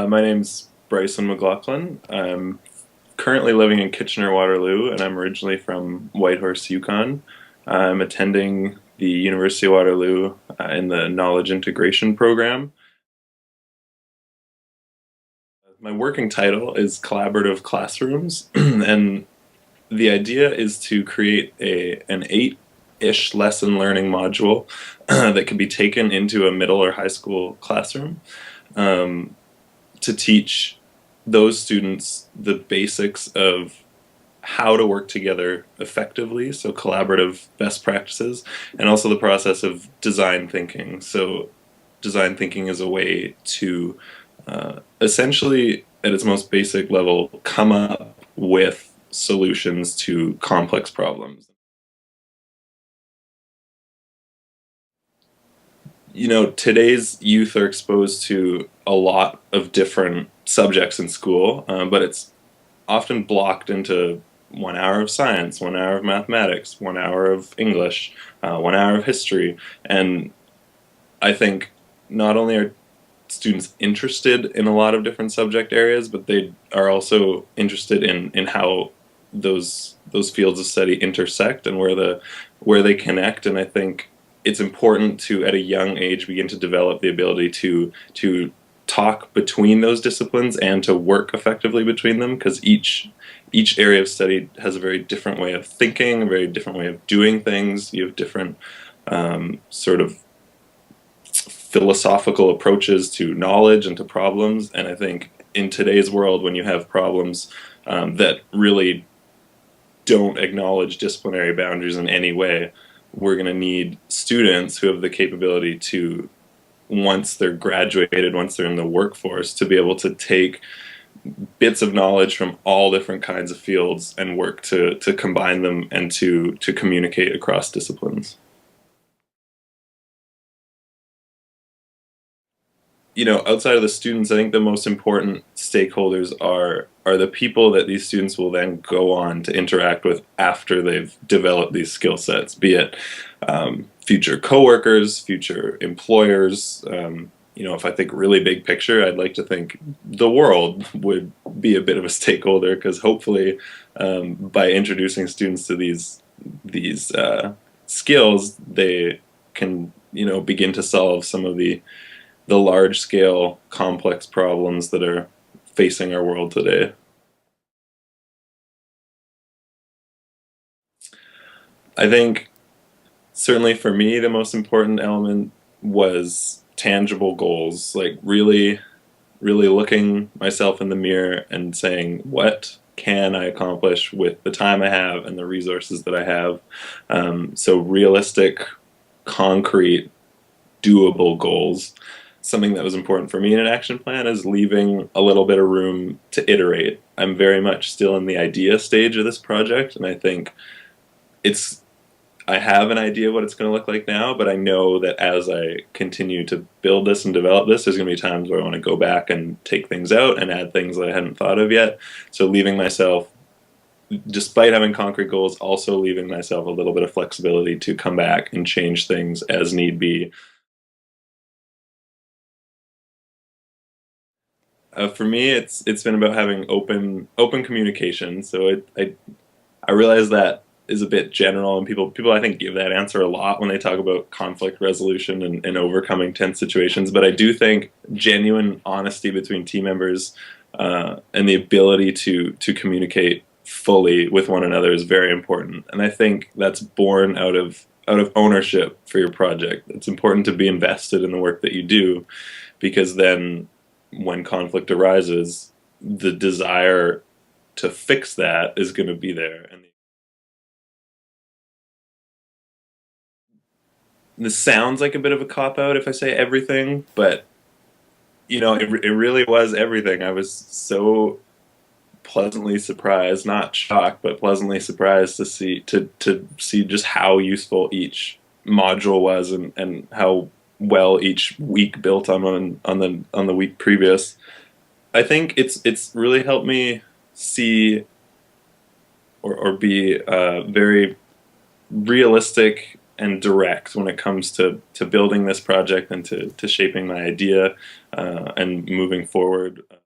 My name's Bryson McLachlan. I'm currently living in Kitchener-Waterloo, and I'm originally from Whitehorse, Yukon. I'm attending the University of Waterloo in the Knowledge Integration program. My working title is Collaborative Classrooms, and the idea is to create an eight-ish lesson learning module that can be taken into a middle or high school classroom. Um, to teach those students the basics of how to work together effectively, so collaborative best practices, and also the process of design thinking. So design thinking is a way to essentially, at its most basic level, come up with solutions to complex problems. Today's youth are exposed to a lot of different subjects in school, but it's often blocked into 1 hour of science, 1 hour of mathematics, 1 hour of English, 1 hour of history. And I think not only are students interested in a lot of different subject areas, but they are also interested in how those fields of study intersect and where they connect. And I think it's important to, at a young age, begin to develop the ability to talk between those disciplines and to work effectively between them, because each area of study has a very different way of thinking, a very different way of doing things. You have different sort of philosophical approaches to knowledge and to problems. And I think in today's world, when you have problems that really don't acknowledge disciplinary boundaries in any way, we're going to need students who have the capability to, once they're graduated, once they're in the workforce, to be able to take bits of knowledge from all different kinds of fields and work to combine them and to communicate across disciplines. Outside of the students, I think the most important stakeholders are the people that these students will then go on to interact with after they've developed these skill sets, be it future coworkers, future employers. If I think really big picture, I'd like to think the world would be a bit of a stakeholder, because hopefully, by introducing students to these skills, they can begin to solve some of the large scale complex problems that are facing our world today. I think certainly for me the most important element was tangible goals, like really looking myself in the mirror and saying, what can I accomplish with the time I have and the resources that I have? So realistic, concrete, doable goals. Something that was important for me in an action plan is leaving a little bit of room to iterate. I'm very much still in the idea stage of this project, and I think it's I have an idea what it's going to look like now, but I know that as I continue to build this and develop this, there's going to be times where I want to go back and take things out and add things that I hadn't thought of yet. So leaving myself, despite having concrete goals, also leaving myself a little bit of flexibility to come back and change things as need be. For me, it's been about having open communication. So I realize that is a bit general, and people I think give that answer a lot when they talk about conflict resolution and overcoming tense situations. But I do think genuine honesty between team members and the ability to communicate fully with one another is very important. And I think that's born out of ownership for your project. It's important to be invested in the work that you do, because then when conflict arises, the desire to fix that is going to be there. And this sounds like a bit of a cop out if I say everything, but it really was everything. I was so pleasantly surprised, not shocked, but pleasantly surprised to see just how useful each module was, and how well each week built on the week previous. I think it's really helped me see or be very realistic and direct when it comes to building this project and to shaping my idea and moving forward. I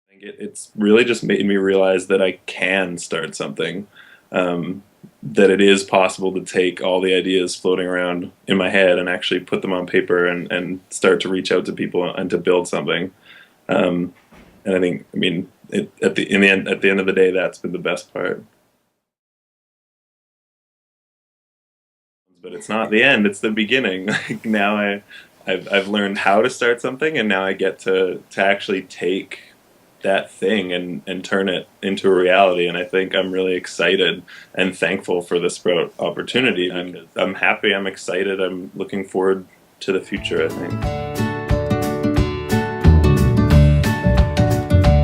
think it's really just made me realize that I can start something, that it is possible to take all the ideas floating around in my head and actually put them on paper and start to reach out to people and to build something. And I think, I mean, at the end of the day, that's been the best part. But it's not the end; it's the beginning. Like now, I've learned how to start something, and now I get to actually take that thing and turn it into a reality. And I think I'm really excited and thankful for the Sprout opportunity. I'm happy. I'm excited. I'm looking forward to the future, I think.